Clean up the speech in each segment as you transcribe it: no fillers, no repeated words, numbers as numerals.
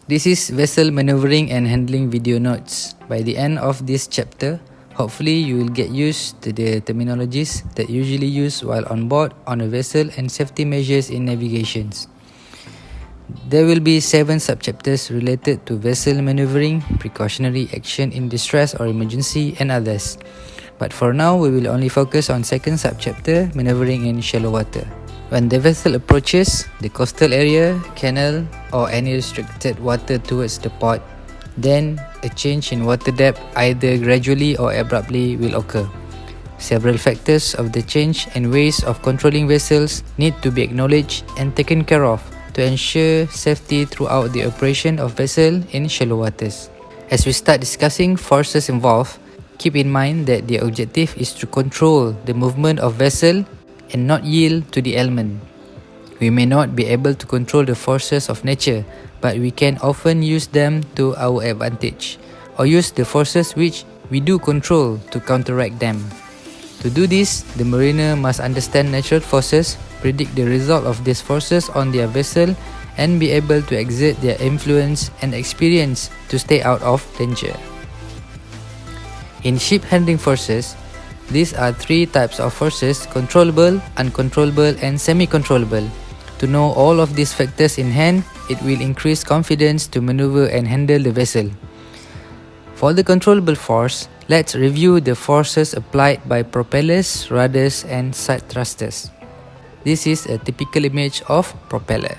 This is vessel maneuvering and handling video notes. By the end of this chapter, hopefully you will get used to the terminologies that usually used while on board on a vessel and safety measures in navigations. There will be 7 subchapters related to vessel maneuvering, precautionary action in distress or emergency, and others. But for now, we will only focus on second subchapter, maneuvering in shallow water. When the vessel approaches the coastal area, canal, or any restricted water towards the port, then a change in water depth either gradually or abruptly will occur. Several factors of the change and ways of controlling vessels need to be acknowledged and taken care of to ensure safety throughout the operation of vessel in shallow waters. As we start discussing forces involved, keep in mind that the objective is to control the movement of vessel and not yield to the element. We may not be able to control the forces of nature, but we can often use them to our advantage, or use the forces which we do control to counteract them. To do this, the mariner must understand natural forces, predict the result of these forces on their vessel, and be able to exert their influence and experience to stay out of danger. In ship handling forces, these are 3 types of forces: controllable, uncontrollable, and semi-controllable. To know all of these factors in hand, it will increase confidence to maneuver and handle the vessel. For the controllable force, let's review the forces applied by propellers, rudders, and side thrusters. This is a typical image of propeller.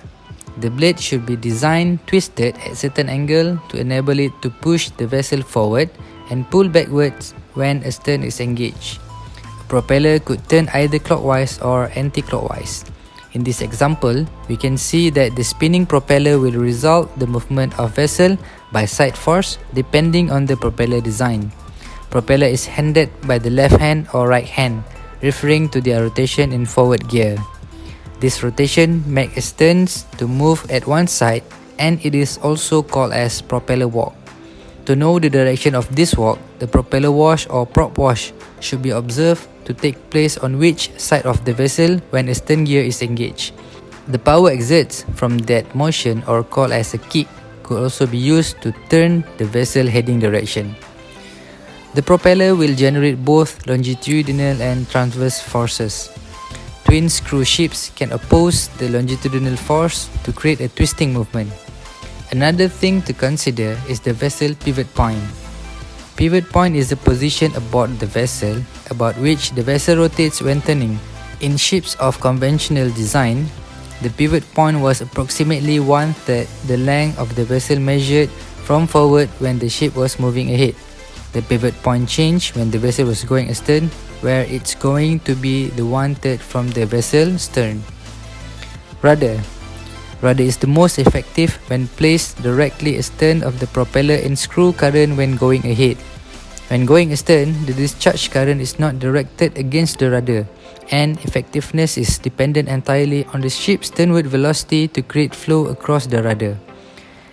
The blade should be designed twisted at a certain angle to enable it to push the vessel forward and pull backwards when a stern is engaged. A propeller could turn either clockwise or anti-clockwise. In this example, we can see that the spinning propeller will result the movement of vessel by side force depending on the propeller design. Propeller is handled by the left hand or right hand, referring to their rotation in forward gear. This rotation makes sterns to move at one side, and it is also called as propeller walk. To know the direction of this walk, the propeller wash or prop wash should be observed to take place on which side of the vessel when a stern gear is engaged. The power exerted from that motion, or called as a kick, could also be used to turn the vessel heading direction. The propeller will generate both longitudinal and transverse forces. Twin screw ships can oppose the longitudinal force to create a twisting movement. Another thing to consider is the vessel pivot point. Pivot point is the position aboard the vessel about which the vessel rotates when turning. In ships of conventional design, the pivot point was approximately 1/3 the length of the vessel measured from forward when the ship was moving ahead. The pivot point changed when the vessel was going astern, where it's going to be the 1/3 from the vessel stern. Rudder. Rudder is the most effective when placed directly astern of the propeller in screw current when going ahead. When going astern, the discharge current is not directed against the rudder, and effectiveness is dependent entirely on the ship's sternward velocity to create flow across the rudder.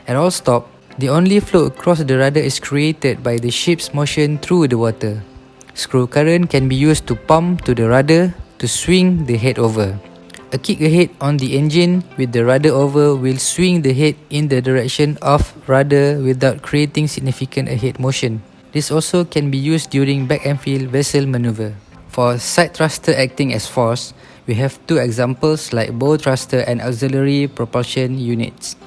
At all stop, the only flow across the rudder is created by the ship's motion through the water. Screw current can be used to pump to the rudder to swing the head over. A kick ahead on the engine with the rudder over will swing the head in the direction of rudder without creating significant ahead motion. This also can be used during back and field vessel maneuver. For side thruster acting as force, we have 2 examples like bow thruster and auxiliary propulsion units.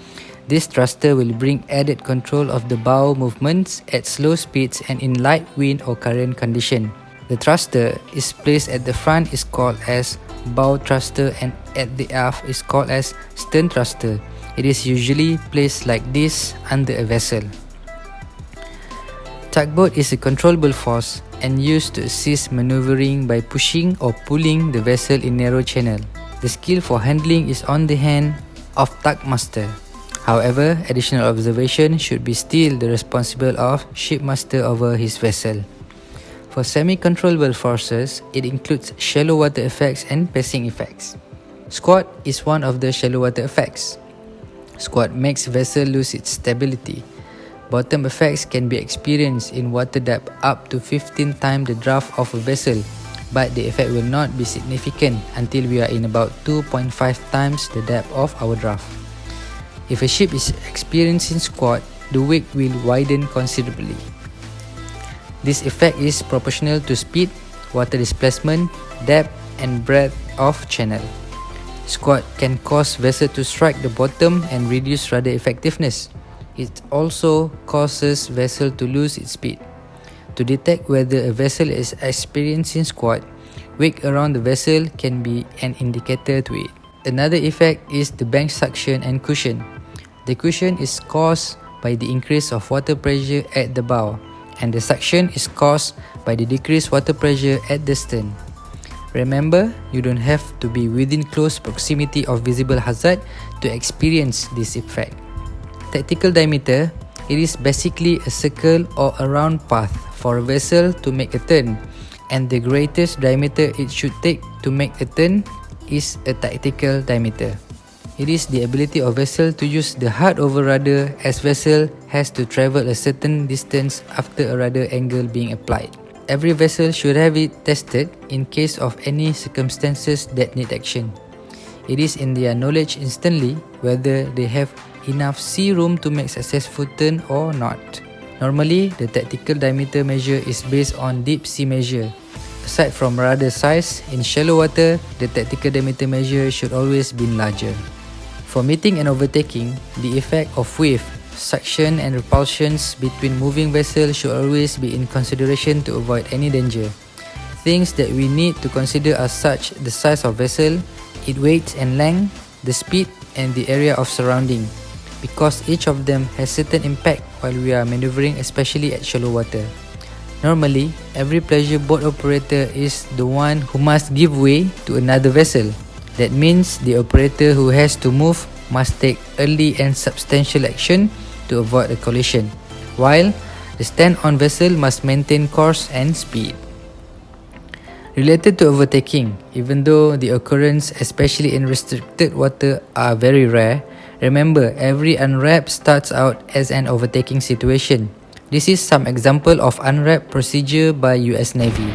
This thruster will bring added control of the bow movements at slow speeds and in light wind or current condition. The thruster is placed at the front is called as bow thruster, and at the aft is called as stern thruster. It is usually placed like this under a vessel. Tugboat is a controllable force and used to assist maneuvering by pushing or pulling the vessel in narrow channel. The skill for handling is on the hand of tugmaster. However, additional observation should be still the responsible of shipmaster over his vessel. For semi-controllable forces, it includes shallow water effects and passing effects. Squat is one of the shallow water effects. Squat makes vessel lose its stability. Bottom effects can be experienced in water depth up to 15 times the draft of a vessel, but the effect will not be significant until we are in about 2.5 times the depth of our draft. If a ship is experiencing squat, the wake will widen considerably. This effect is proportional to speed, water displacement, depth, and breadth of channel. Squat can cause vessel to strike the bottom and reduce rudder effectiveness. It also causes vessel to lose its speed. To detect whether a vessel is experiencing squat, wake around the vessel can be an indicator to it. Another effect is the bank suction and cushion. The cushion is caused by the increase of water pressure at the bow, and the suction is caused by the decreased water pressure at the stern. Remember, you don't have to be within close proximity of visible hazard to experience this effect. Tactical diameter, it is basically a circle or a round path for a vessel to make a turn, and the greatest diameter it should take to make a turn is a tactical diameter. It is the ability of vessel to use the hard over rudder as vessel has to travel a certain distance after a rudder angle being applied. Every vessel should have it tested in case of any circumstances that need action. It is in their knowledge instantly whether they have enough sea room to make successful turn or not. Normally, the tactical diameter measure is based on deep sea measure. Aside from rudder size, in shallow water, the tactical diameter measure should always be larger. For meeting and overtaking, the effect of wave, suction and repulsions between moving vessels should always be in consideration to avoid any danger. Things that we need to consider are such the size of vessel, its weight and length, the speed and the area of surrounding, because each of them has certain impact while we are maneuvering, especially at shallow water. Normally, every pleasure boat operator is the one who must give way to another vessel. That means the operator who has to move must take early and substantial action to avoid a collision, while the stand-on vessel must maintain course and speed. Related to overtaking, even though the occurrence, especially in restricted water, are very rare, remember every unrep starts out as an overtaking situation. This is some example of unrep procedure by US Navy.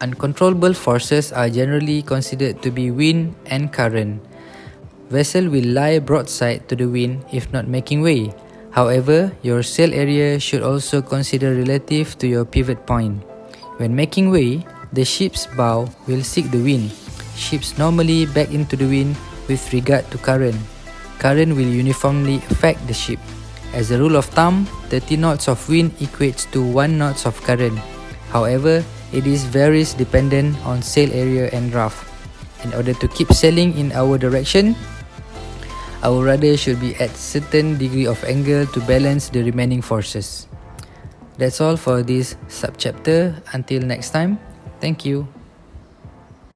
Uncontrollable forces are generally considered to be wind and current. Vessel will lie broadside to the wind if not making way. However, your sail area should also consider relative to your pivot point. When making way, the ship's bow will seek the wind. Ships normally back into the wind with regard to current. Current will uniformly affect the ship. As a rule of thumb, 30 knots of wind equates to 1 knots of current. However, it is varies dependent on sail area and draft. In order to keep sailing in our direction, our rudder should be at certain degree of angle to balance the remaining forces. That's all for this subchapter. Until next time, thank you.